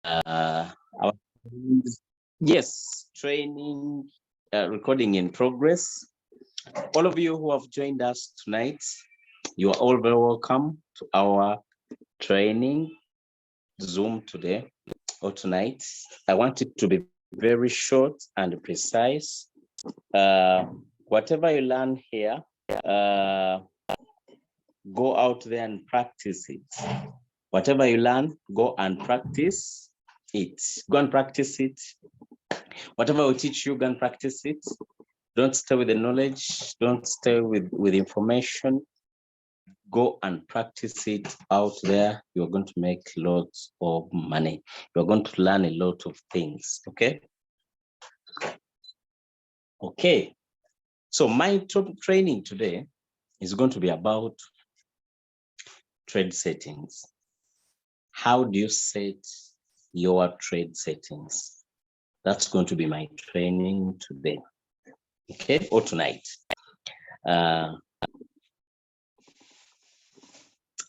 our, yes, training, recording in progress. All of you who have joined us tonight, you are all very welcome to our training Zoom today or tonight. I want it to be very short and precise. Whatever you learn here, go out there and practice it. Whatever you learn, go and practice it. Go and practice it. Whatever we teach you, go and practice it. Don't stay with the knowledge. Don't stay with information. Go and practice it out there. You're going to make lots of money. You're going to learn a lot of things, okay? Okay. So my training today is going to be about trade settings. How do you set your trade settings? That's going to be my training today, okay, or tonight.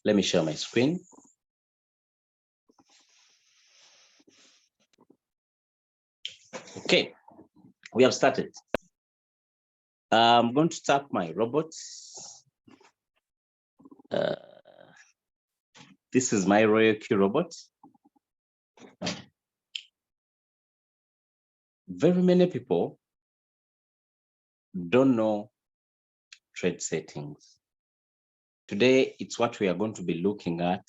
Let me share my screen. Okay, we have started. I'm going to tap my robot. This is my Royal Q robot. Very many people don't know trade settings. Today, it's what we are going to be looking at,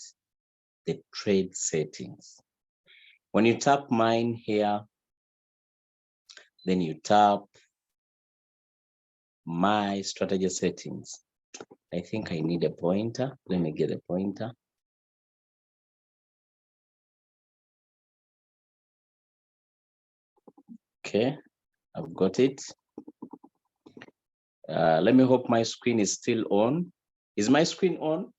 the trade settings. When you tap mine here, then you tap my strategy settings. I think I need a pointer. Let me get a pointer. Okay, I've got it. Let me hope my screen is still on. Is my screen on?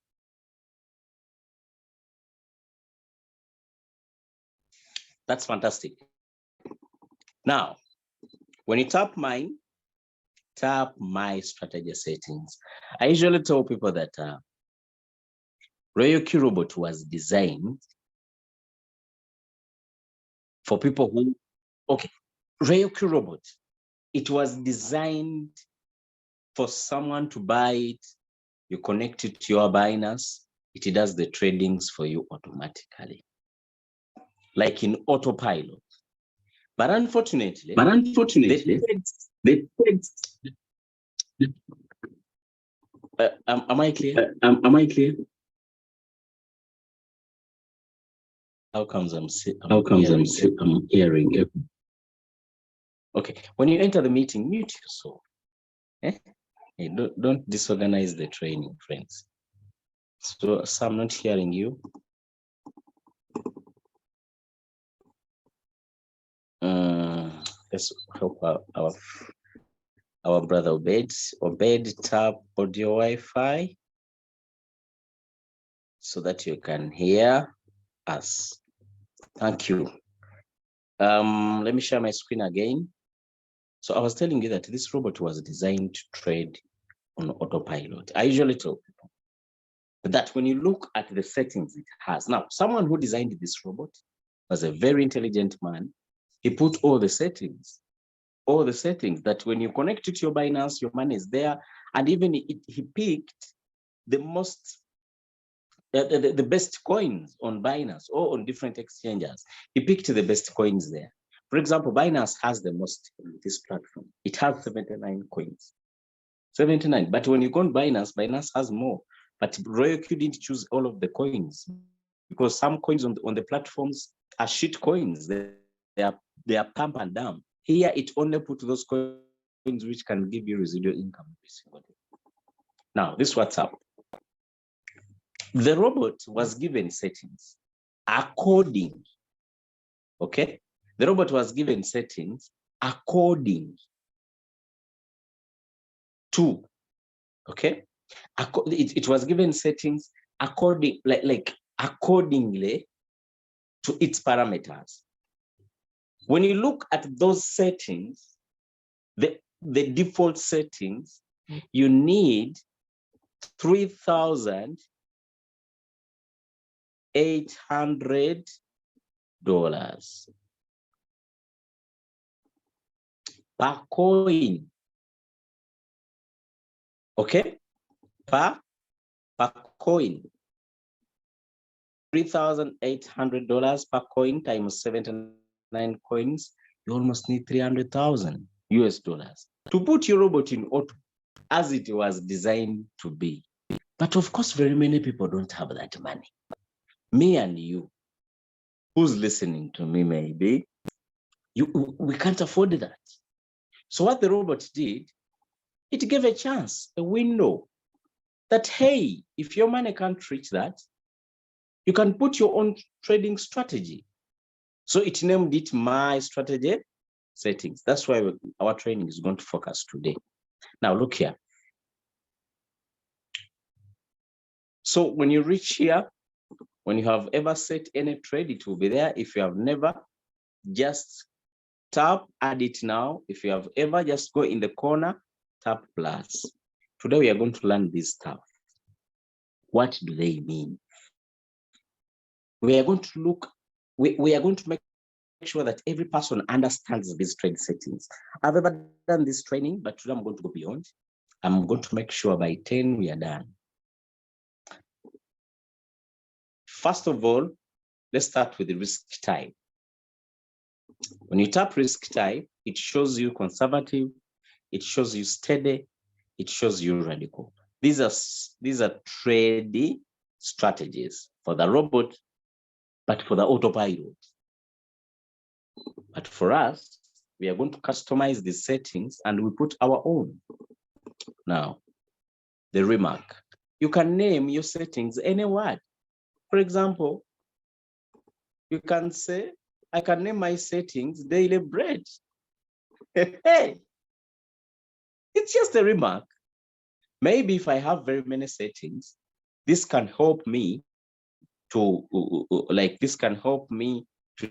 That's fantastic. Now, when you tap mine, tap my strategy settings. I usually tell people that Royal Q robot was designed for people who, okay, Royal Q robot, it was designed for someone to buy it, you connect it to your Binance, it does the tradings for you automatically, like in autopilot. But unfortunately, the trades, am I clear? Am I clear? How comes I'm hearing it? Okay, when you enter the meeting, mute yourself. Eh? Hey, don't disorganize the training, friends. So I'm not hearing you. Let's help our brother Obed. Obed, tap audio Wi-Fi so that you can hear us. Thank you. Let me share my screen again. So I was telling you that this robot was designed to trade on autopilot. I usually tell people that when you look at the settings it has, now someone who designed this robot was a very intelligent man. He put all the settings that when you connect it to your Binance, your money is there. And even he picked the most, the best coins on Binance or on different exchanges. He picked the best coins there. For example, Binance has the most on this platform. It has 79 coins. 79. But when you go on Binance, Binance has more. But Royal Q didn't choose all of the coins because some coins on the platforms are shit coins. They are pump and dump. Here, it only put those coins which can give you residual income every single day. Now, this is what's up. The robot was given settings according, okay? The robot was given settings according to, okay? It was given settings according, like accordingly to its parameters. When you look at those settings, the default settings, you need 3,800 per coin. Okay, per coin. $3,800 per coin times 79 coins. You almost need 300,000 US dollars to put your robot in auto as it was designed to be. But of course, very many people don't have that money. Me and you, who's listening to me, maybe, we can't afford that. So what the robot did, it gave a chance, a window that, hey, if your money can't reach that, you can put your own trading strategy. So it named it My Strategy Settings. That's why our training is going to focus today. Now look here. So when you reach here, when you have ever set any trade, it will be there. If you have never, just tap add it now. If you have ever, just go in the corner, tap plus. Today we are going to learn this stuff. What do they mean? We are going to look, we are going to make sure that every person understands these trade settings. I've ever done this training, but today I'm going to go beyond. I'm going to make sure by 10 we are done. First of all, let's start with the risk type. When you tap risk type, it shows you conservative, it shows you steady, it shows you radical. These are trade strategies for the robot, but for the autopilot. But for us, we are going to customize the settings and we put our own. Now, the remark. You can name your settings any word. For example, you can say, I can name my settings daily bread. Hey, it's just a remark. Maybe if I have very many settings, this can help me to, this can help me to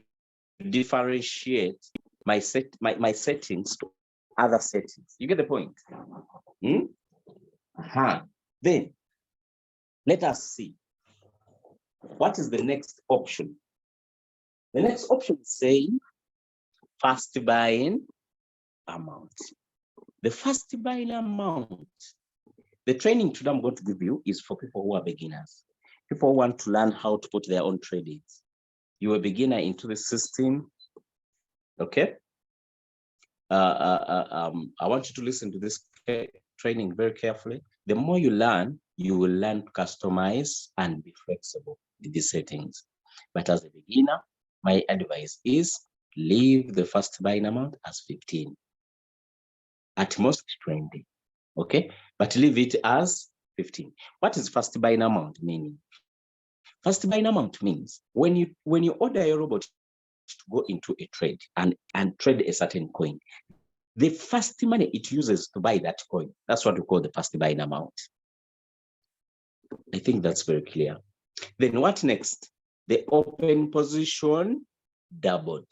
differentiate my settings to other settings. You get the point? Then let us see. What is the next option? The next option is saying fast buying amount. The fast buying amount. The training today I'm going to give you is for people who are beginners. People who want to learn how to put their own trades. You're a beginner into the system. Okay. I want you to listen to this training very carefully. The more you learn, you will learn to customize and be flexible with the settings. But as a beginner, my advice is leave the first buying amount as 15. At most 20. Okay, but leave it as 15. What is first buying amount meaning? First buying amount means when you order a robot to go into a trade and trade a certain coin, the first money it uses to buy that coin, that's what we call the first buying amount. I think that's very clear. Then what next? The open position doubled.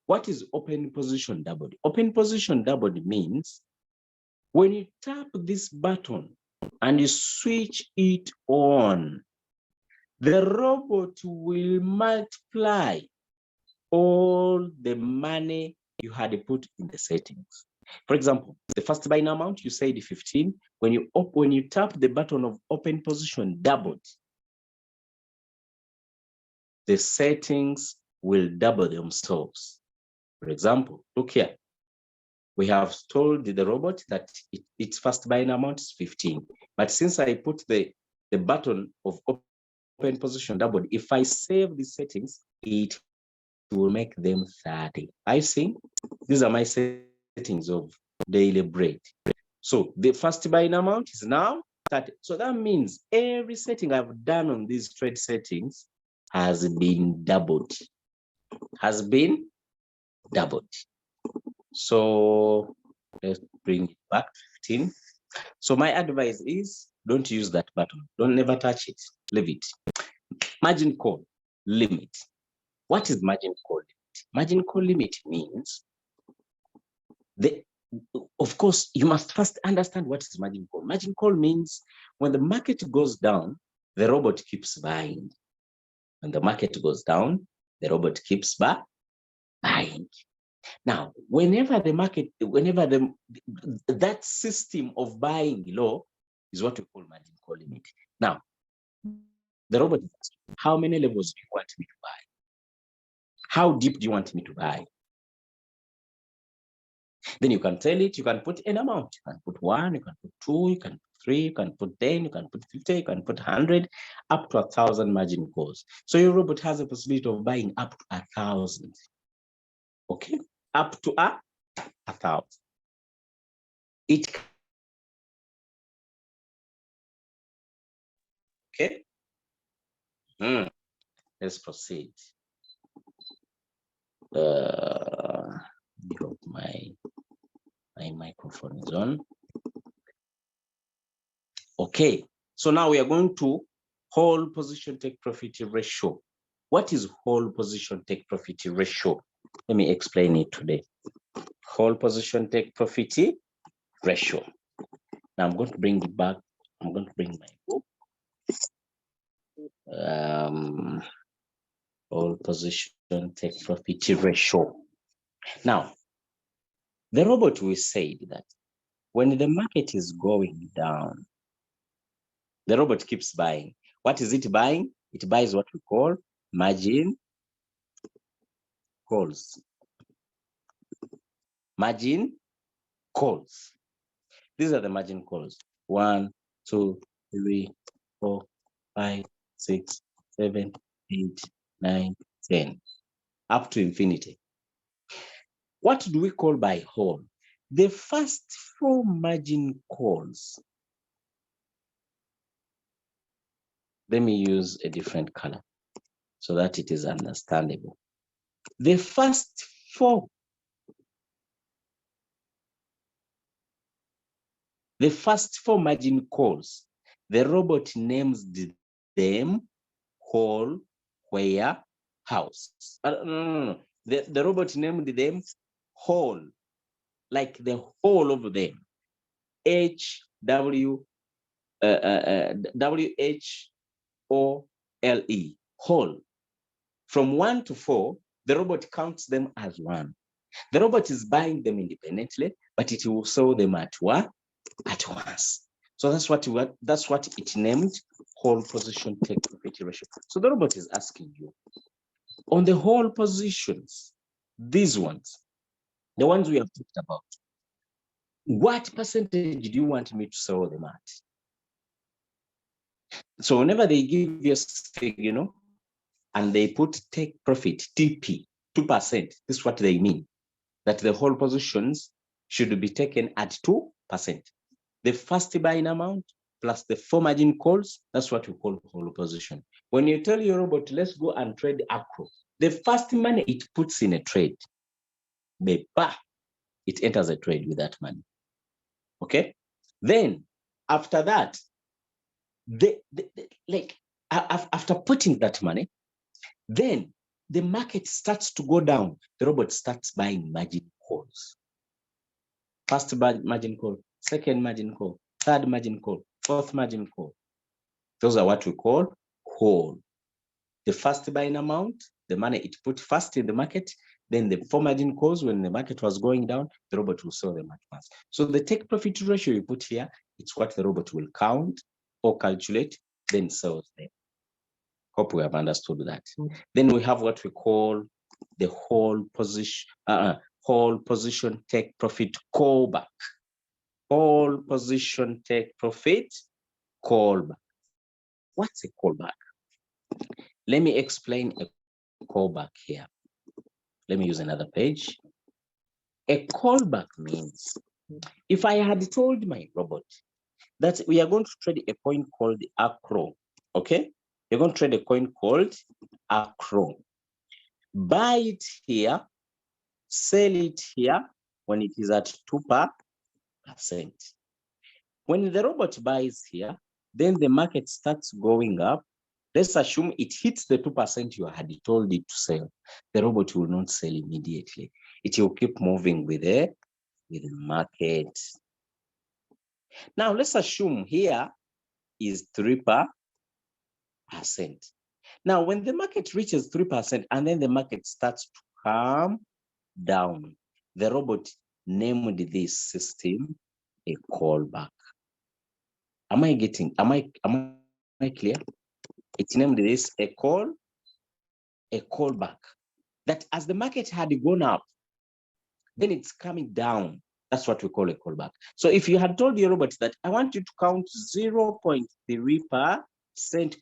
What is open position doubled? Open position doubled means when you tap this button and you switch it on, the robot will multiply all the money you had put in the settings. For example, the first buying amount, you said 15. When you tap the button of open position doubled, the settings will double themselves. For example, look here. We have told the robot that its first buying amount is 15. But since I put the button of open position doubled, if I save the settings, it will make them 30. I see. These are my settings of daily bread. So the first buying amount is now 30. So that means every setting I've done on these trade settings has been doubled. Has been doubled. So let's bring it back 15. So my advice is don't use that button. Don't never touch it. Leave it. Margin call limit. What is margin call limit? Margin call limit means of course, you must first understand what is margin call. Margin call means when the market goes down, the robot keeps buying. When the market goes down, The robot keeps buying. Now, whenever that system of buying low is what we call margin call limit. Now, the robot is asking, how many levels do you want me to buy? How deep do you want me to buy? Then you can tell it, you can put an amount. You can put 1, you can put 2, you can put 3, you can put 10, you can put 50, you can put 100, up to 1,000 margin calls. So your robot has a possibility of buying up to 1,000. Okay, up to 1,000. It okay. Let's proceed. My microphone is on. Okay, so now we are going to whole position take profit ratio. What is whole position take profit ratio? Let me explain it today. Whole position take profit ratio. Now I'm going to bring it back. I'm going to bring my book. Whole position take profit ratio. Now, the robot will say that when the market is going down, the robot keeps buying. What is it buying? It buys what we call margin calls. Margin calls. These are the margin calls. 1, 2, 3, 4, 5, 6, 7, 8, 9, 10, up to infinity. What do we call by whole? The first 4 margin calls. Let me use a different color so that it is understandable. The first 4 margin calls, the robot names them whole, where, house. No. The robot named them whole, like the whole of them. WHOLE, whole. From 1 to 4, the robot counts them as 1. The robot is buying them independently, but it will sell them at once. So that's what it named whole position take profit ratio. So the robot is asking you, on the whole positions, these ones, the ones we have talked about, what percentage do you want me to sell them at? So whenever they give you a signal and they put take profit, TP, 2%, this is what they mean, that the whole positions should be taken at 2%. The first buying amount plus the 4 margin calls, that's what we call whole position. When you tell your robot, let's go and trade acro, the first money it puts in a trade, it enters a trade with that money. Okay? Then after that, after putting that money, then the market starts to go down. The robot starts buying margin calls. First margin call, second margin call, third margin call, fourth margin call. Those are what we call whole. The first buying amount, the money it put first in the market, then the 4 margin calls when the market was going down, the robot will sell them at once. So the take profit ratio you put here, it's what the robot will count or calculate, then sells them. Hope we have understood that. Then we have what we call the whole position take profit callback. Whole position take profit callback. What's a callback? Let me explain a callback here. Let me use another page. A callback means if I had told my robot that we are going to trade a coin called acro, okay? You're going to trade a coin called acro. Buy it here, sell it here when it is at 2%. When the robot buys here, then the market starts going up. Let's assume it hits the 2% you had told it to sell. The robot will not sell immediately. It will keep moving with the market. Now, let's assume here is 3%. Now, when the market reaches 3% and then the market starts to come down, the robot named this system a callback. Am I clear? It named this a callback. That as the market had gone up, then it's coming down. That's what we call a callback. So if you had told your robot that I want you to count 0.3%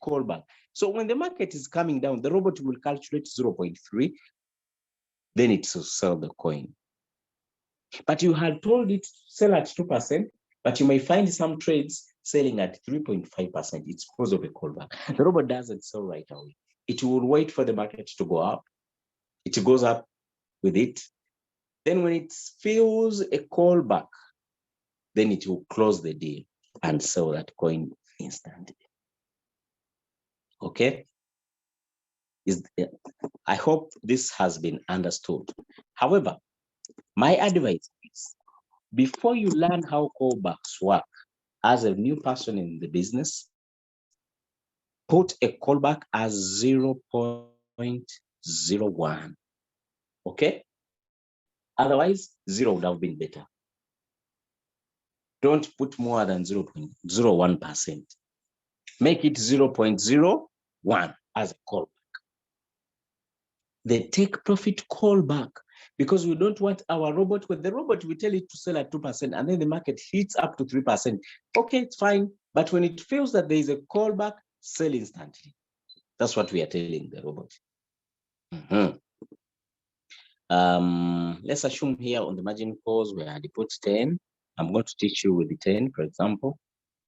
callback. So when the market is coming down, the robot will calculate 0.3, then it will sell the coin. But you had told it to sell at 2%, but you may find some trades selling at 3.5%. It's because of a callback. The robot doesn't sell right away. It will wait for the market to go up. It goes up with it. Then when it feels a callback, then it will close the deal and sell that coin instantly. Okay? I hope this has been understood. However, my advice is, before you learn how callbacks work as a new person in the business, put a callback as 0.01. Okay? Otherwise, 0 would have been better. Don't put more than 0.01%. Make it 0.01 as a callback. The take profit callback, because we don't want our robot, when the robot we tell it to sell at 2% and then the market hits up to 3%. Okay, it's fine. But when it feels that there is a callback, sell instantly. That's what we are telling the robot. Let's assume here on the margin calls we had put 10. I'm going to teach you with the 10, for example.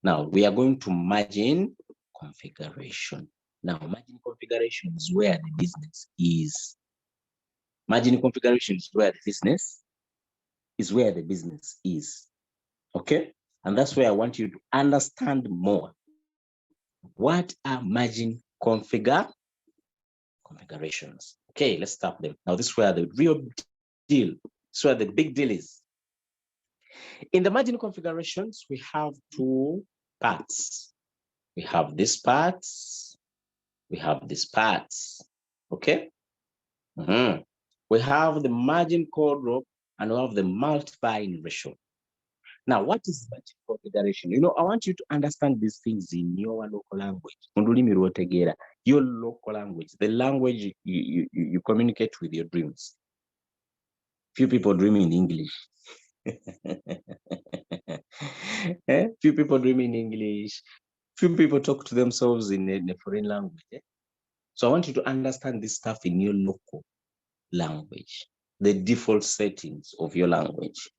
Now we are going to margin configuration. Now margin configuration is where the business is. Margin configuration is where the business is. Okay? And that's where I want you to understand more. What are margin configurations? Okay, let's start them. Now this is where the real deal, this is where the big deal is. In the margin configurations, we have two parts. We have these parts, we have these parts. Okay? We have the margin call drop and we have the multiplying ratio. Now, what is margin configuration? You know, I want you to understand these things in your local language. Your local language, the language you communicate with your dreams. Few people dream in English. Few people dream in English. Few people talk to themselves in a foreign language. So I want you to understand this stuff in your local language, the default settings of your language.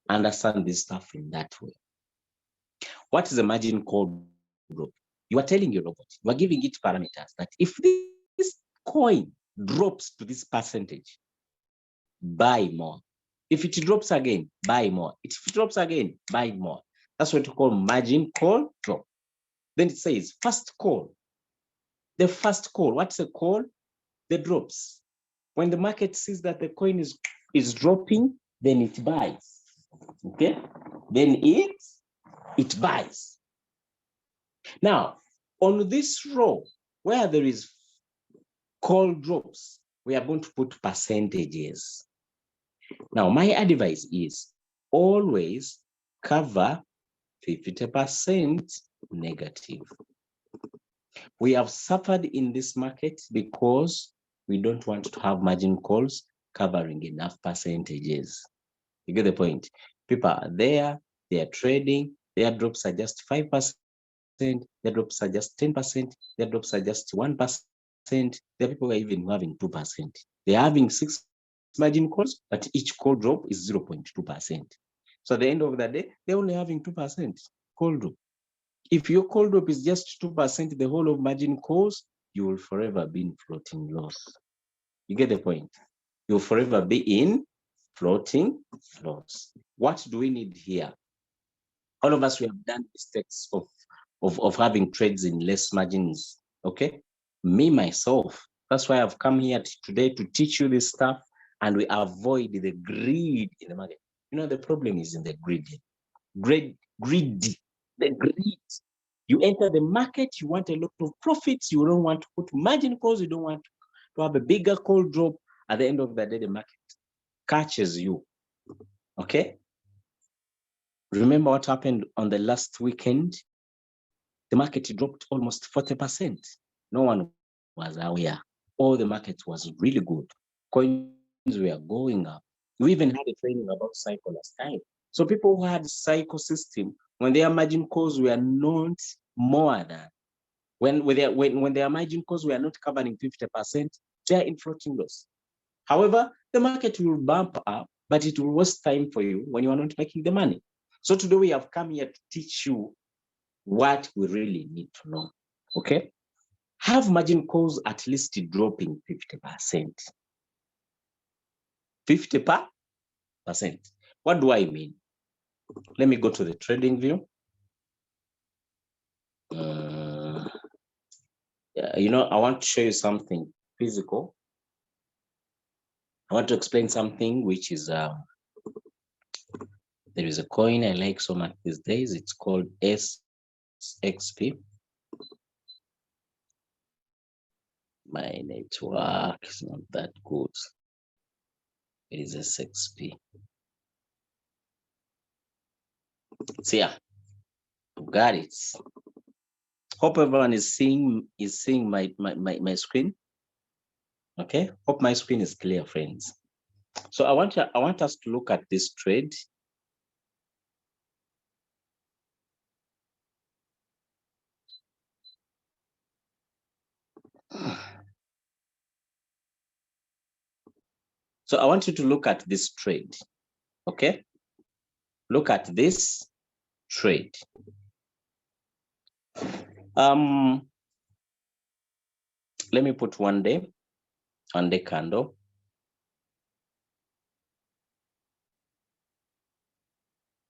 Understand this stuff in that way. What is a margin call drop? You are telling your robot, you are giving it parameters that if this coin drops to this percentage, buy more. If it drops again, buy more. If it drops again, buy more. That's what we call margin call drop. Then it says first call. The first call, what's a call? The drops. When the market sees that the coin is dropping, then it buys. Okay? Then it buys. Now, on this row, where there is call drops, we are going to put percentages. Now, my advice is always cover 50% negative. We have suffered in this market because we don't want to have margin calls covering enough percentages. You get the point? People are there, they are trading, their drops are just 5%, their drops are just 10%, their drops are just 1%. There are people who are even having 2%. They're having 6 margin calls, but each call drop is 0.2%. So at the end of the day, they're only having 2% call drop. If your call drop is just 2%, the whole of margin calls, you will forever be in floating loss. You get the point? You'll forever be in floating loss. What do we need here? All of us, we have done mistakes of having trades in less margins. Okay? Me, myself, that's why I've come here today to teach you this stuff, and we avoid the greed in the market. You know, the problem is in the greedy. The greed. You enter the market, you want a lot of profits, you don't want to put margin calls, you don't want to have a bigger call drop. At the end of the day, the market catches you. Okay? Remember what happened on the last weekend? The market dropped almost 40%. No one was aware. All the market was really good. Coins were going up. We even had a training about cycle last time. So people who had cycle system, when their margin calls were not more than, when their margin calls were not covering 50%, they are in floating loss. However, the market will bump up, but it will waste time for you when you are not making the money. So today we have come here to teach you what we really need to know. Okay? Have margin calls at least dropping 50%. 50%. What do I mean? Let me go to the trading view. I want to show you something physical. I want to explain something which is, there is a coin I like so much these days. It's called SXP. My network is not that good. It is SXP. So yeah, got it. Hope everyone is seeing my screen. Okay, hope my screen is clear, friends. So I want us to look at this trade. So I want you to look at this trade. Okay, look at this trade. Let me put one day candle.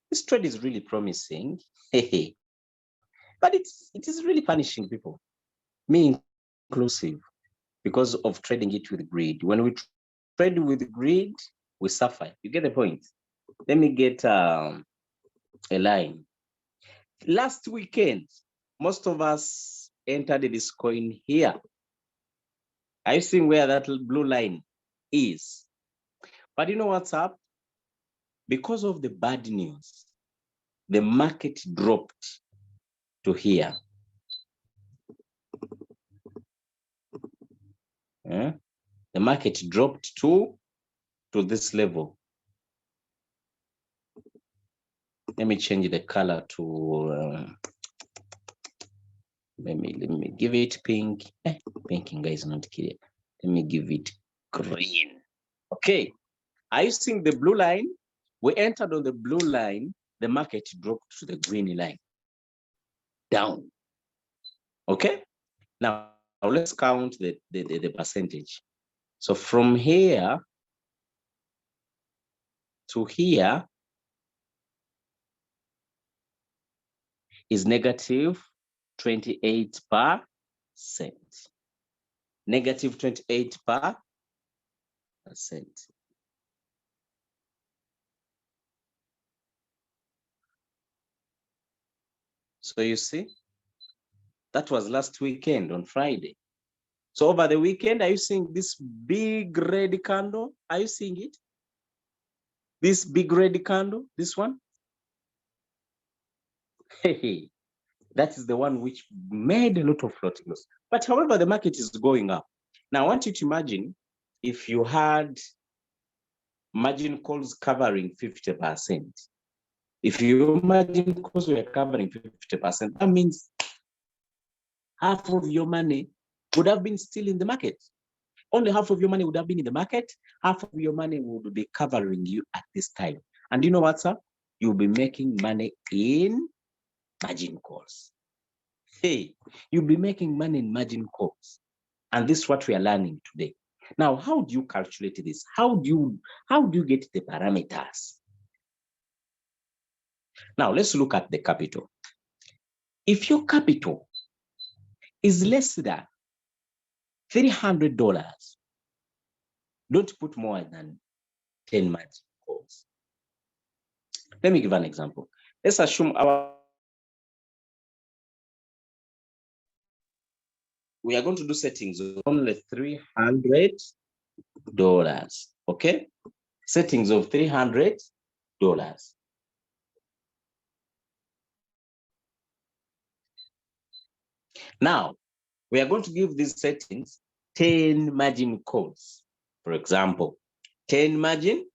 This trade is really promising, but it is really punishing people, me inclusive, because of trading it with greed. When we trade with greed, we suffer. You get the point? Let me get a line. Last weekend, most of us entered this coin here. Are you seeing where that blue line is? But you know what's up? Because of the bad news, the market dropped to here. The market dropped to this level. Let me change the color to let me give it pink. Pink is not clear. Let me give it green. Okay. Are you seeing the blue line? We entered on the blue line. The market dropped to the green line. Down. Okay. Now let's count the percentage. So from here to here is negative 28%. Negative 28%. So you see, that was last weekend on Friday. So over the weekend, are you seeing this big red candle? Are you seeing it? This big red candle, this one? Hey, that is the one which made a lot of floating loss. But however, the market is going up. Now I want you to imagine if you had margin calls covering 50%. If your margin calls were covering 50%, that means half of your money would have been still in the market. Only half of your money would have been in the market. Half of your money would be covering you at this time. And you know what's up? You'll be making money in margin calls. Hey, you'll be making money in margin calls. And this is what we are learning today. Now, how do you calculate this? How do you get the parameters? Now, let's look at the capital. If your capital is less than $300, don't put more than 10 margin calls. Let me give an example. Let's assume our we are going to do settings of only $300. Okay, settings of $300. Now we are going to give these settings 10 margin calls. For example, 10 margin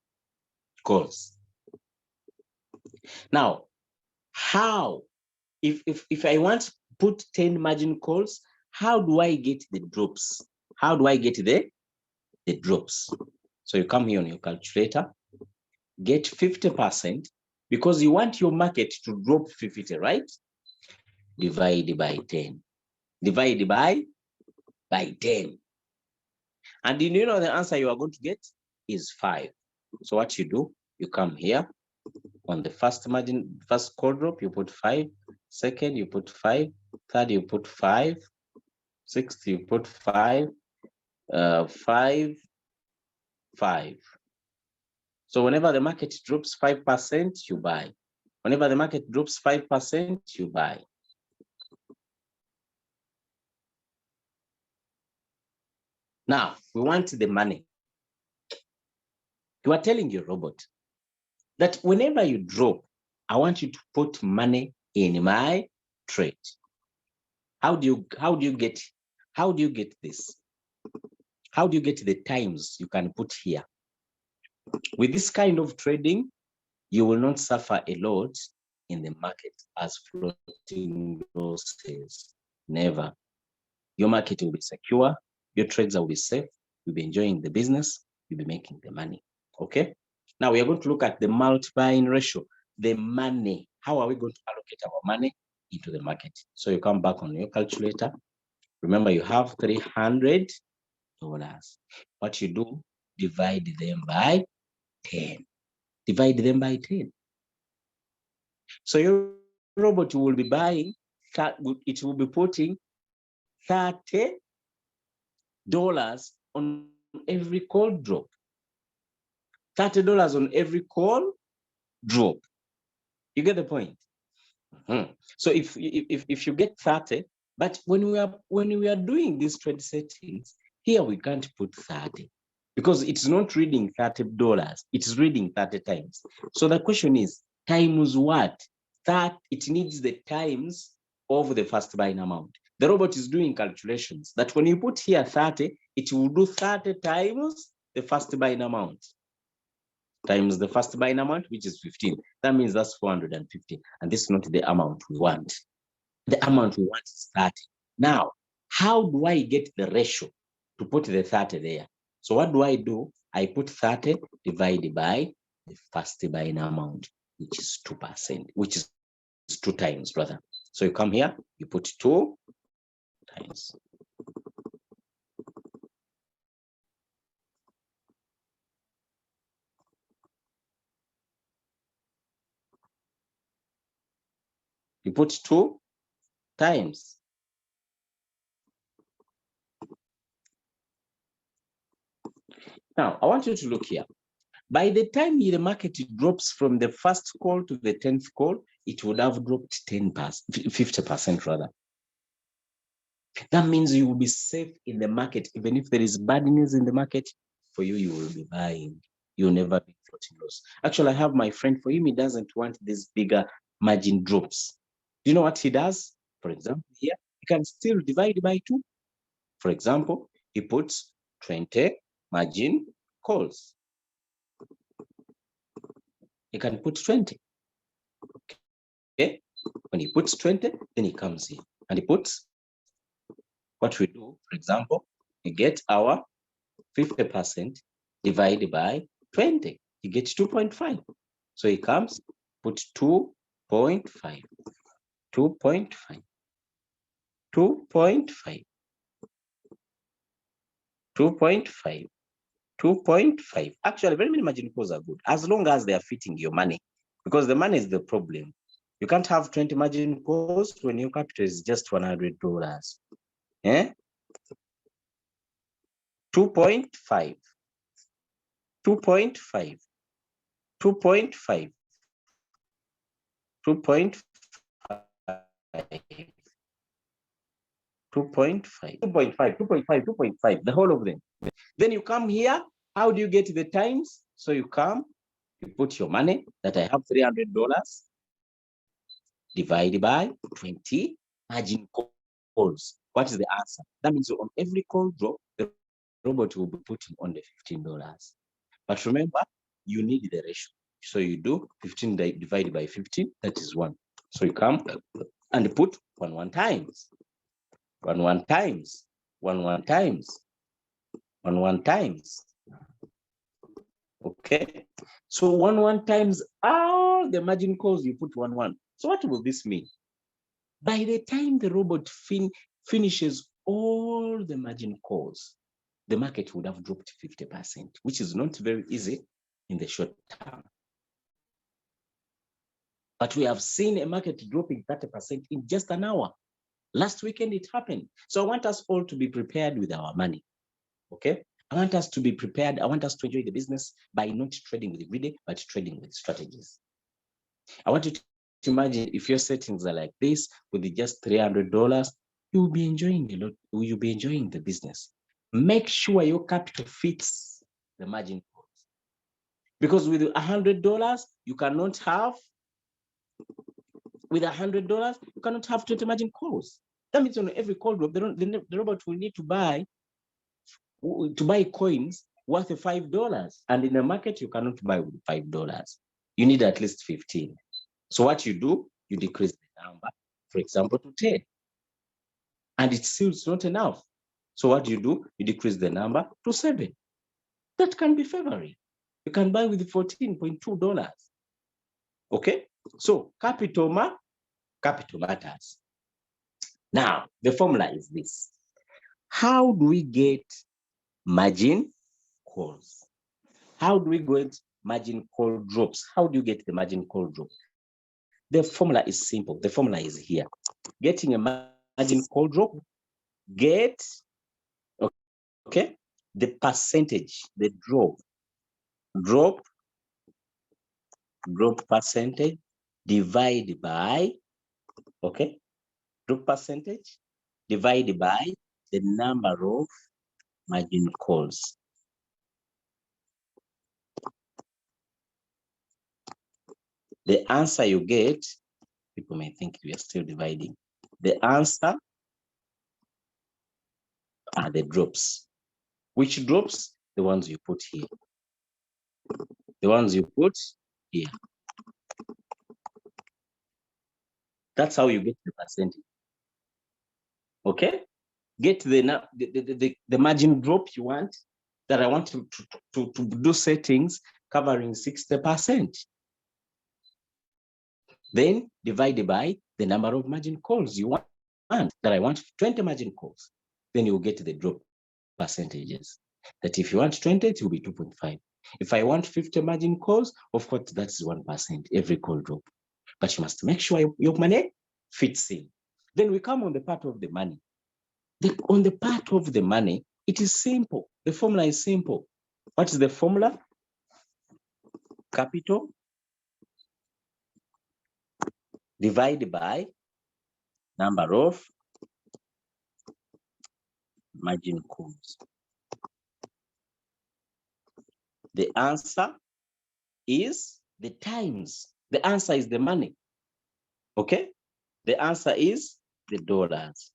calls. Now, how, if I want to put 10 margin calls, how do I get the drops? How do I get the drops? So you come here on your calculator, get 50%, because you want your market to drop 50, right? Divide by 10. Divide by 10. And you know the answer you are going to get is 5. So what you do, you come here on the first margin, first call drop, you put 5. Second, you put 5. Third, you put 5. Sixth, you put 5. 5. So whenever the market drops 5%, you buy. Whenever the market drops 5%, you buy. Now, we want the money. You are telling your robot that whenever you drop, I want you to put money in my trade. How do you get this? How do you get the times you can put here? With this kind of trading, you will not suffer a lot in the market as floating losses. Never. Your market will be secure, your trades will be safe, you'll be enjoying the business, you'll be making the money. Okay? Now we are going to look at the multiplying ratio, the money. How are we going to allocate our money into the market? So you come back on your calculator. Remember, you have $300. What you do, divide them by 10. Divide them by 10. So your robot will be buying, it will be putting $30 on every call drop. $30 on every call drop. You get the point? So if you get 30, but when we are doing these trade settings, here we can't put 30 because it's not reading $30. It's reading 30 times. So the question is, times what? That it needs the times of the first buying amount. The robot is doing calculations that when you put here 30, it will do 30 times the first buying amount times the first buying amount, which is 15. That means that's 450. And this is not the amount we want. The amount we want is 30. Now, how do I get the ratio to put the 30 there? So what do? I put 30 divided by the first buying amount, which is 2%, which is 2 times, brother. So you come here, you put 2 times. You put 2 times. Now, I want you to look here. By the time the market drops from the first call to the 10th call, it would have dropped 50% rather. That means you will be safe in the market. Even if there is bad news in the market, for you, you will be buying. You'll never be floating loss. Actually, I have my friend, for him, he doesn't want these bigger margin drops. Do you know what he does? For example, here, he can still divide by 2. For example, he puts 20 margin calls. He can put 20. Okay? When he puts 20, then he comes here and he puts what we do. For example, we get our 50% divided by 20. He gets 2.5. So he comes, puts 2.5, 2.5, 2.5, 2.5, 2.5. Actually, very many margin calls are good as long as they are fitting your money, because the money is the problem. You can't have 20 margin calls when your capital is just $100. Eh? 2.5, 2.5, 2.5, 2.5, 2.5, 2.5, 2.5, 2.5, the whole of them. Then you come here. How do you get the times? So you come, you put your money that I have $300, divide by 20 margin calls. What is the answer? That means on every call drop, the robot will be putting on the $15. But remember, you need the ratio. So you do 15 divided by 15, that is 1. So you come and put 1 times, 1 times, 1 times, 1 times. Okay. So 1 times all the margin calls, you put 1. So what will this mean? By the time the robot finishes all the margin calls, the market would have dropped 50%, which is not very easy in the short term. But we have seen a market dropping 30% in just an hour. Last weekend it happened. So I want us all to be prepared with our money. Okay? I want us to be prepared. I want us to enjoy the business by not trading with greedy, but trading with strategies. I want you to imagine if your settings are like this with just $300, you'll be enjoying a lot. You'll be enjoying the business. Make sure your capital fits the margin calls. Because with $100, you cannot have, with $100, you cannot have 20 margin calls. That means on every call drop, the robot will need to buy coins worth $5. And in the market, you cannot buy with $5. You need at least 15. So what you do, you decrease the number, for example, to 10. And it's still not enough. So what you do, you decrease the number to 7. That can be February. You can buy with $14.2. Okay? So capital matters. Now, the formula is this. How do we get margin calls? How do we get margin call drops? How do you get the margin call drop? The formula is simple. The formula is here. Getting a margin call drop, get, okay, the percentage, the drop percentage, divide by, okay, drop percentage, divide by the number of margin calls. The answer you get, people may think we are still dividing. The answer are the drops. Which drops? The ones you put here. The ones you put here. That's how you get the percentage. Okay? Get the margin drop you want, that I want to do settings covering 60%. Then divide by the number of margin calls you want, that I want 20 margin calls. Then you'll get the drop percentages. That if you want 20, it will be 2.5. If I want 50 margin calls, of course, that's 1% every call drop. But you must make sure your money fits in. Then we come on the part of the money. On the part of the money, it is simple. The formula is simple. What is the formula? Capital divided by number of margin calls. The answer is the times. The answer is the money. Okay? The answer is the dollars.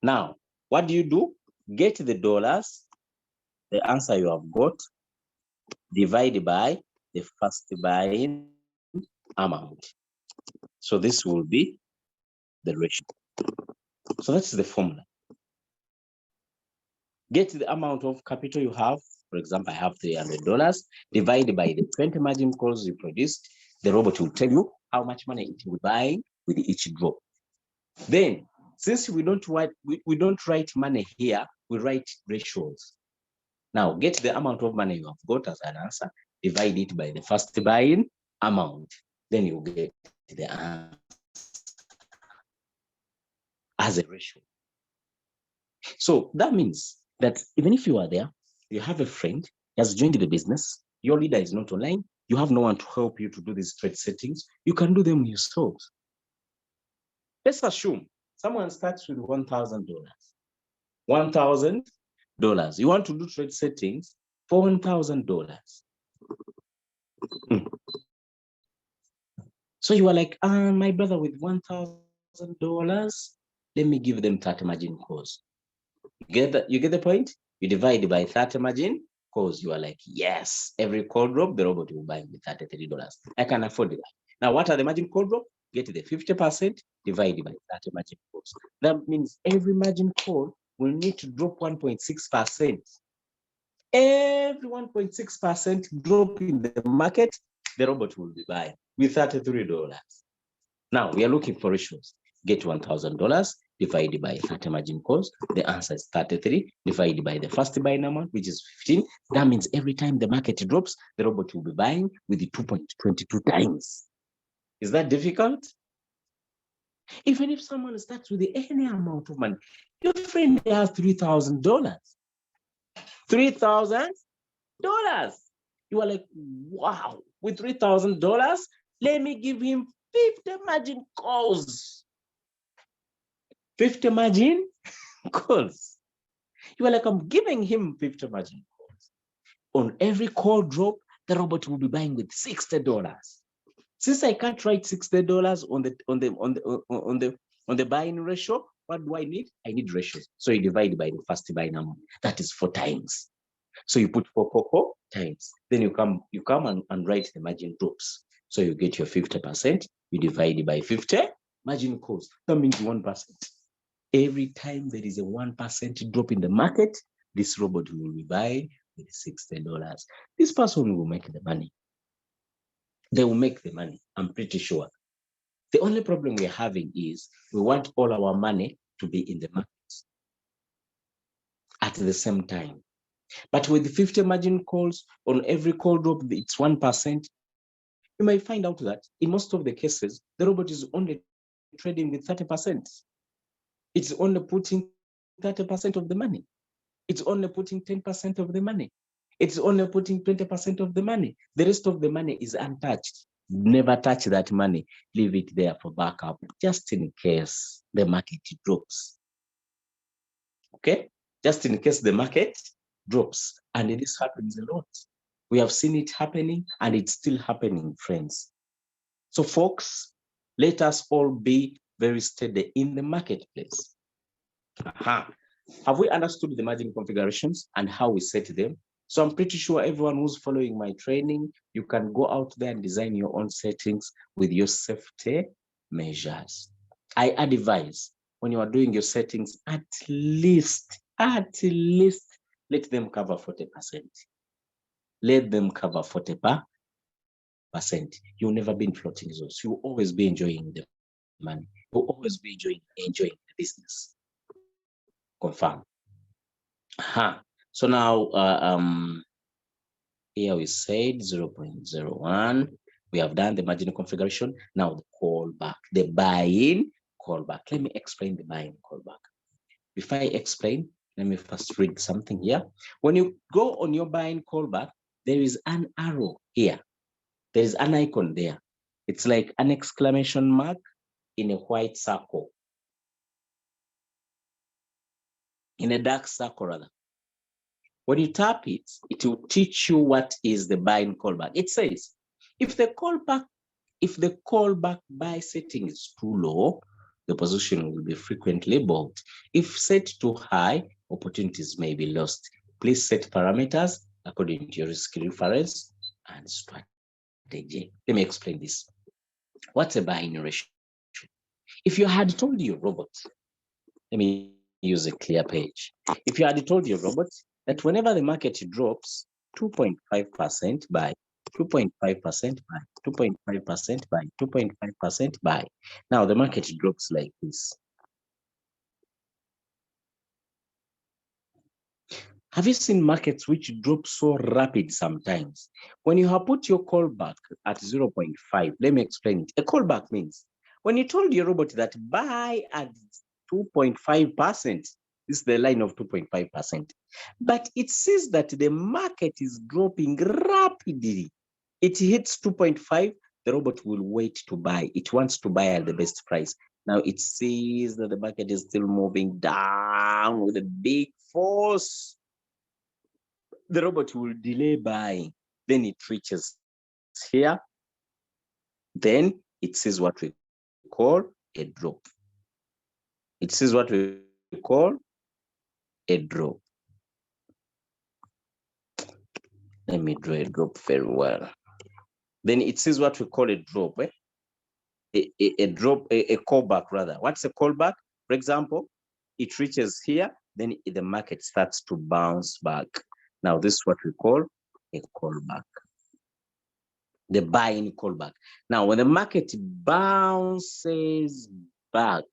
Now, what do? Get the dollars, the answer you have got, divided by the first buying amount. So this will be the ratio. So that's the formula. Get the amount of capital you have. For example, I have $300, divided by the 20 margin calls you produced. The robot will tell you how much money it will buy with each drop. Then, since we don't write money here, we write ratios. Now, get the amount of money you have got as an answer, divide it by the first buying amount. Then you get the answer as a ratio. So that means that even if you are there, you have a friend, he has joined the business, your leader is not online, you have no one to help you to do these trade settings, you can do them yourselves. Let's assume Someone starts with $1,000. $1,000. You want to do trade settings for $1,000. So you are like, my brother, with $1,000, let me give them 30 margin calls. You get the point? You divide by 30 margin calls. You are like, yes, every call drop, the robot will buy me $33. I can afford it. Now, what are the margin call drop? Get the 50%, divide by 30 margin calls. That means every margin call will need to drop 1.6%. Every 1.6% drop in the market, the robot will be buying with $33. Now we are looking for ratios. Get $1,000 divided by 30 margin calls. The answer is 33 divided by the first buying amount, which is 15. That means every time the market drops, the robot will be buying with the 2.22 times. Is that difficult? Even if someone starts with any amount of money, your friend has $3,000. $3,000. You are like, wow, with $3,000, let me give him 50 margin calls. 50 margin calls. You are like, I'm giving him 50 margin calls. On every call drop, the robot will be buying with $60. Since I can't write $60 on the buying ratio, what do I need? I need ratios. So you divide by the first buying amount. That is 4 times. So you put 4 times. Then you come and write the margin drops. So you get your 50%. You divide it by 50 margin calls. That means 1%. Every time there is a 1% drop in the market, this robot will be buying with $60. This person will make the money. They will make the money, I'm pretty sure. The only problem we're having is we want all our money to be in the market at the same time. But with 50 margin calls, on every call drop, it's 1%. You might find out that in most of the cases, the robot is only trading with 30%. It's only putting 30% of the money. It's only putting 10% of the money. It's only putting 20% of the money. The rest of the money is untouched. Never touch that money. Leave it there for backup, just in case the market drops. Okay? Just in case the market drops. And this happens a lot. We have seen it happening, and it's still happening, friends. So folks, let us all be very steady in the marketplace. Have we understood the margin configurations and how we set them? So I'm pretty sure everyone who's following my training, you can go out there and design your own settings with your safety measures. I advise when you are doing your settings, at least let them cover 40%. Let them cover 40%. You'll never be in floating zones. You'll always be enjoying the money. You'll always be enjoying the business. Confirm. So now here we said 0.01. We have done the margin configuration. Now the callback, the buy-in callback. Let me explain the buy-in callback. Before I explain, let me first read something here. When you go on your buy-in callback, there is an arrow here. There is an icon there. It's like an exclamation mark in a white circle. In a dark circle, rather. When you tap it, it will teach you what is the buy-in callback. It says, if the callback buy setting is too low, the position will be frequently bought. If set too high, opportunities may be lost. Please set parameters according to your risk reference and strategy. Let me explain this. What's a buy-in ratio? If you had told your robot, let me use a clear page. If you had told your robot that whenever the market drops 2.5% buy, 2.5% buy, 2.5% buy, 2.5% buy. Now the market drops like this. Have you seen markets which drop so rapid sometimes? When you have put your callback at 0.5, let me explain it. A callback means when you told your robot that buy at 2.5%, this is the line of 2.5%, but it says that the market is dropping rapidly. It hits 2.5, the robot will wait to buy. It wants to buy at the best price. Now it sees that the market is still moving down with a big force. The robot will delay buying. Then it reaches here. Then it sees what we call a drop. It sees what we call a drop. Let me draw a drop very well. Then it sees what we call a drop. A drop, a callback rather. What's a callback? For example, it reaches here, then the market starts to bounce back. Now this is what we call a callback. The buying callback. Now when the market bounces back,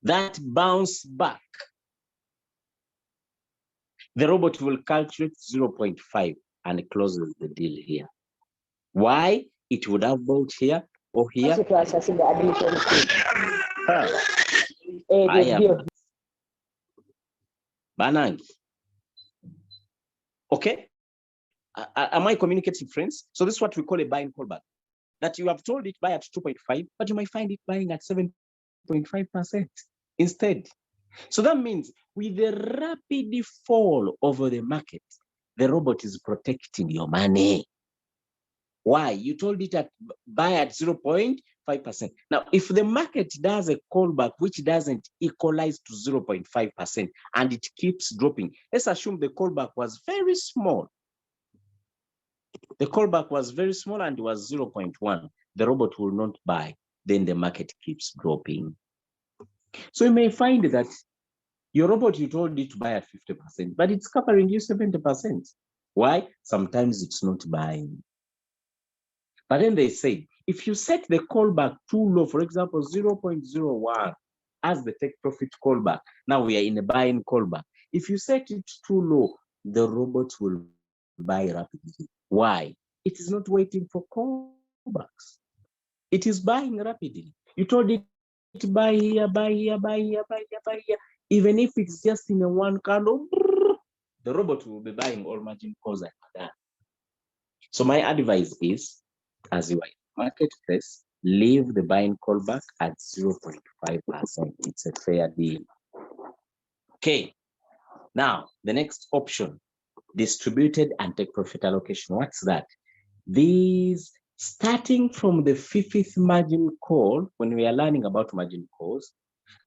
that bounce back, the robot will calculate 0.5 and closes the deal here. Why? It would have bought here or here. I am Banang. Okay. Am I communicating, friends? So this is what we call a buying callback. That you have told it buy at 2.5, but you might find it buying at 7.5% instead. So that means with the rapid fall over the market, the robot is protecting your money. Why? You told it at buy at 0.5%. Now, if the market does a callback which doesn't equalize to 0.5% and it keeps dropping, let's assume the callback was very small. The callback was very small and was 0.1. The robot will not buy. Then the market keeps dropping. So you may find that your robot, you told it to buy at 50%, but it's covering you 70%. Why? Sometimes it's not buying. But then they say, if you set the callback too low, for example, 0.01 as the take profit callback, now we are in a buying callback. If you set it too low, the robot will buy rapidly. Why? It is not waiting for callbacks. It is buying rapidly. You told it to buy here, buy here, buy here, buy here, buy here. Even if it's just in a one candle, the robot will be buying all margin calls like that. So my advice is, as you are in the marketplace, leave the buying callback at 0.5%. It's a fair deal. Okay. Now, the next option, distributed and take profit allocation. What's that? These, starting from the fifth margin call, when we are learning about margin calls,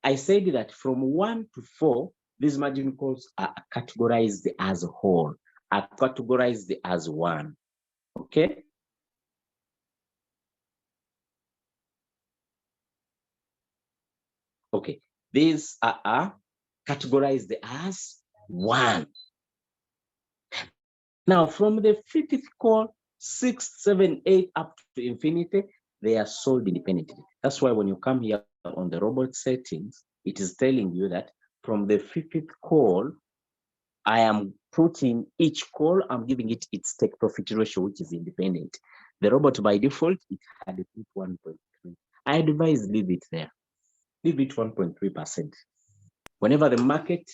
I said that from 1 to 4, these margin calls are categorized as a whole, are categorized as one. Okay? Okay, these are categorized as one. Now, from the fifth call, 6, 7, 8 up to infinity, they are sold independently. That's why when you come here on the robot settings, it is telling you that from the fifth call, I am putting each call, I'm giving it its take profit ratio, which is independent. The robot by default, it had put 1.3. I advise leave it there. Leave it 1.3%. Whenever the market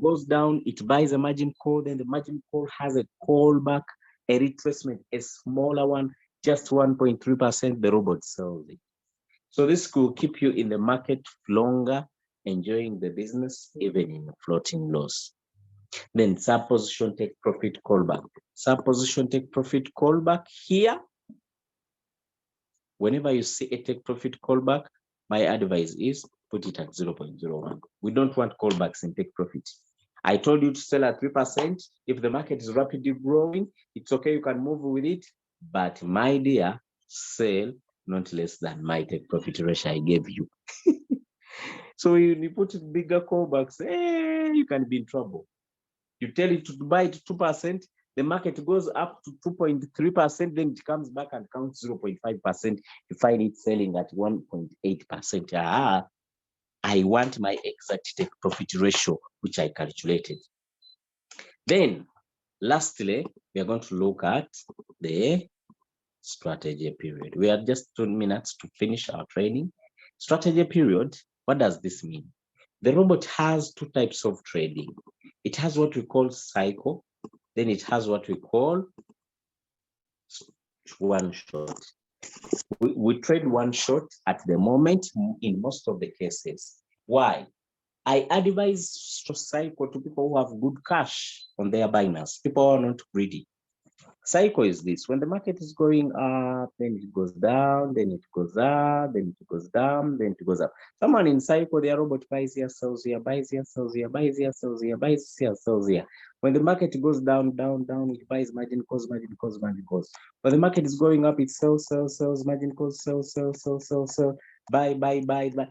goes down, it buys a margin call, then the margin call has a callback, a retracement, a smaller one, just 1.3%, the robot sells it. So this could keep you in the market longer, enjoying the business, even in a floating loss. Then sub-position take profit callback. Sub-position take profit callback here. Whenever you see a take profit callback, my advice is put it at 0.01. We don't want callbacks in take profit. I told you to sell at 3%. If the market is rapidly growing, it's okay, you can move with it. But my dear, sell not less than my take profit ratio I gave you. So when you put bigger callbacks, you can be in trouble. You tell it to buy it 2%, the market goes up to 2.3%, then it comes back and counts 0.5%. You find it selling at 1.8%. I want my exact take profit ratio, which I calculated. Then, lastly, we are going to look at the strategy period. We have just 2 minutes to finish our training. Strategy period, what does this mean? The robot has 2 types of trading. It has what we call cycle, then it has what we call one shot. We trade one shot at the moment in most of the cases. Why? I advise cycle to people who have good cash on their Binance. People who are not greedy. Cycle is this: when the market is going up, then it goes down, then it goes up, then it goes down, then it goes up. Someone in cycle, their robot buys here, sells here, buys here, sells here, buys here, sells here, buys here, sells here. When the market goes down, down, down, it buys, margin calls, margin calls, margin calls. When the market is going up, it sells, sells, sells, margin calls, sell, sell, sell, sell, sell, buy, buy, buy, buy.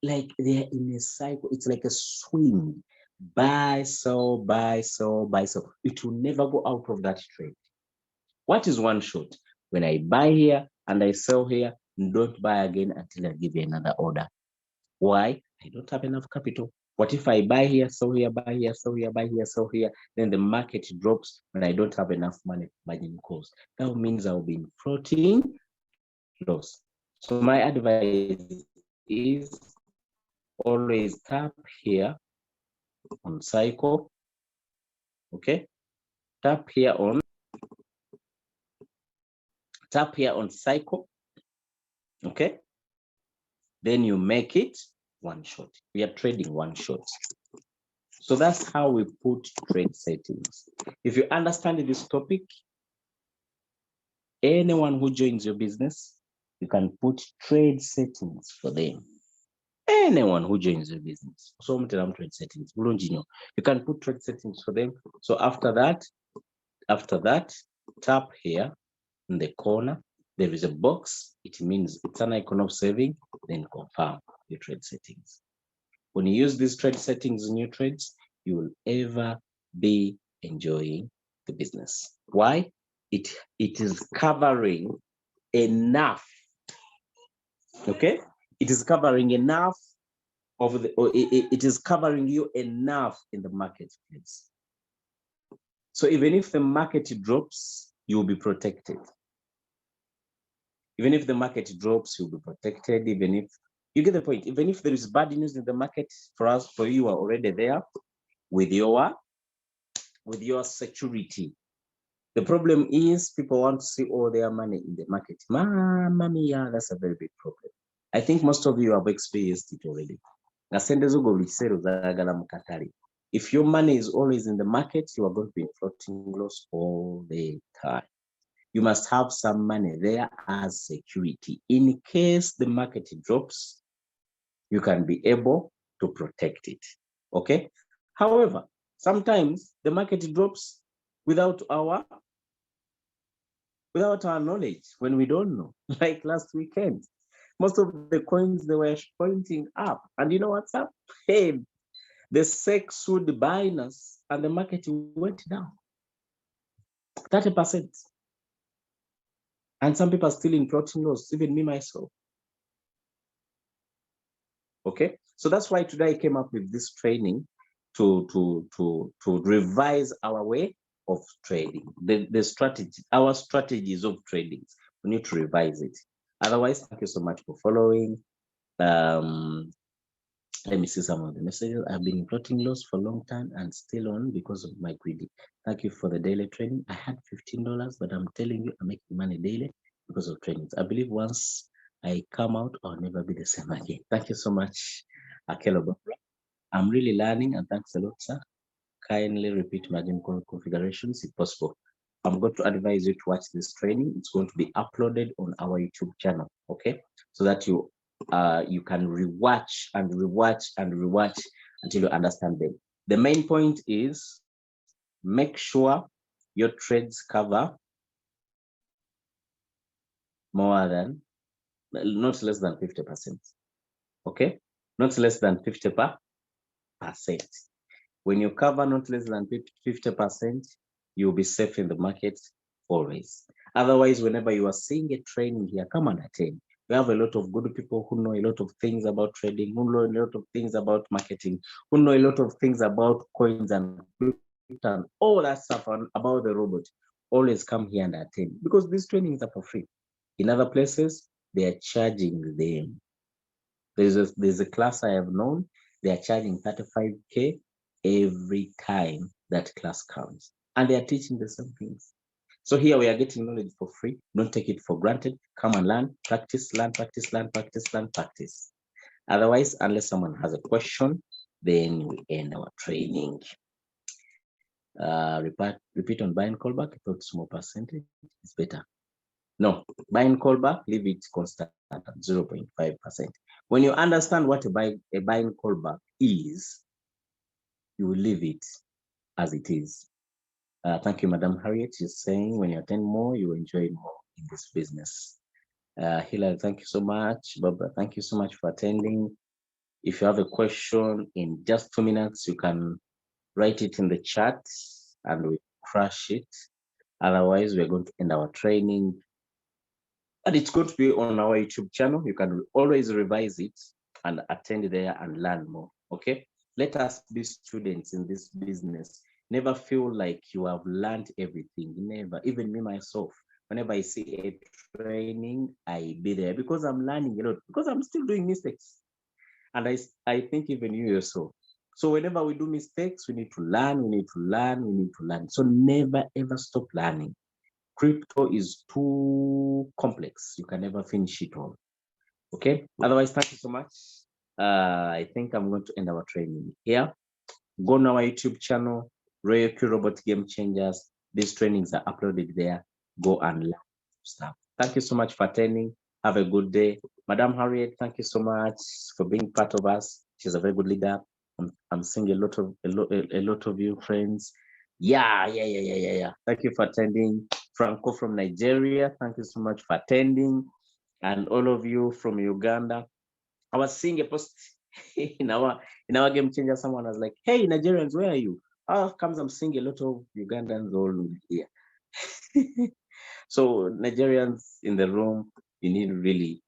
Like they're in a cycle. It's like a swing. Buy, sell, buy, sell, buy, sell. It will never go out of that trade. What is one shot? When I buy here and I sell here, don't buy again until I give you another order. Why? I don't have enough capital. What if I buy here, sell here, buy here, sell here, buy here, sell here, then the market drops when I don't have enough money, margin calls. That means I'll be in floating loss. So my advice is always tap here on cycle. Okay, tap here on cycle. Okay, then you make it one shot. We are trading one shot. So that's how we put trade settings. If you understand this topic, anyone who joins your business, you can put trade settings for them. Anyone who joins your business. So trade settings. You can put trade settings for them. So after that, tap here in the corner. There is a box. It means it's an icon of saving. Then confirm your trade settings. When you use these trade settings in your trades, you will ever be enjoying the business. Why? It is covering enough. Okay? It is covering enough of the, or it is covering you enough in the marketplace. So even if the market drops, you'll be protected. Even if the market drops, you'll be protected. Even if you get the point, even if there is bad news in the market, for you are already there with your security. The problem is people want to see all their money in the market. Mamma mia, that's a very big problem. I think most of you have experienced it already. If your money is always in the market, you are going to be in floating loss all the time. You must have some money there as security. In case the market drops, you can be able to protect it. Okay? However, sometimes the market drops without our knowledge, when we don't know. Like last weekend, most of the coins, they were pointing up. And you know what's up? Hey, the SEC sued Binance and the market went down 30%. And some people are still in floating loss, even me myself. Okay, so that's why today I came up with this training to revise our way of trading, the strategy, our strategies of trading. We need to revise it. Otherwise, thank you so much for following. Let me see some of the messages. I've been in floating loss for a long time and still on because of my greedy. Thank you for the daily training. I had $15, but I'm telling you, I'm making money daily because of trainings. I believe once I come out, I'll never be the same again. Thank you so much, Akelo. I'm really learning, and thanks a lot, sir. Kindly repeat margin call configurations if possible. I'm going to advise you to watch this training. It's going to be uploaded on our YouTube channel, okay? So that you can rewatch and rewatch and rewatch until you understand them. The main point is make sure your trades cover more than, not less than 50%. Okay, not less than 50%. When you cover not less than 50%, you'll be safe in the market always. Otherwise, whenever you are seeing a training here, come and attend. We have a lot of good people who know a lot of things about trading, who know a lot of things about marketing, who know a lot of things about coins and all that stuff and about the robot. Always come here and attend because these trainings are for free. In other places, they are charging them. There's a class I have known, they are charging 35K every time that class comes. And they are teaching the same things. So here we are getting knowledge for free. Don't take it for granted. Come and learn, practice, learn, practice, learn, practice, learn, practice. Otherwise, unless someone has a question, then we end our training. Repeat on buy and callback. I thought small percentage is better. No, buy and callback, leave it constant at 0.5%. When you understand what a buy and callback is, you will leave it as it is. Thank you, Madam Harriet. She's saying when you attend more, you enjoy more in this business. Hilary, thank you so much. Barbara, thank you so much for attending. If you have a question in just 2 minutes, you can write it in the chat and we crush it. Otherwise, we're going to end our training. And it's going to be on our YouTube channel. You can always revise it and attend there and learn more. Okay? Let us be students in this business. Never feel like you have learned everything. Never. Even me myself, whenever I see a training, I be there because I'm learning a lot, because I'm still doing mistakes. And I think even you yourself. So whenever we do mistakes, we need to learn, we need to learn, we need to learn. So never ever stop learning. Crypto is too complex. You can never finish it all. Okay. Otherwise, thank you so much. I think I'm going to end our training here. Go on our YouTube channel, Royal Q Robot Game Changers. These trainings are uploaded there. Go and learn stuff. Thank you so much for attending. Have a good day. Madam Harriet, thank you so much for being part of us. She's a very good leader. I'm seeing a lot of you friends. Yeah. Thank you for attending. Franco from Nigeria, thank you so much for attending. And all of you from Uganda. I was seeing a post in our game changer. Someone was like, "Hey, Nigerians, where are you?" How comes I'm seeing a lot of Ugandans all here? So Nigerians in the room, you need really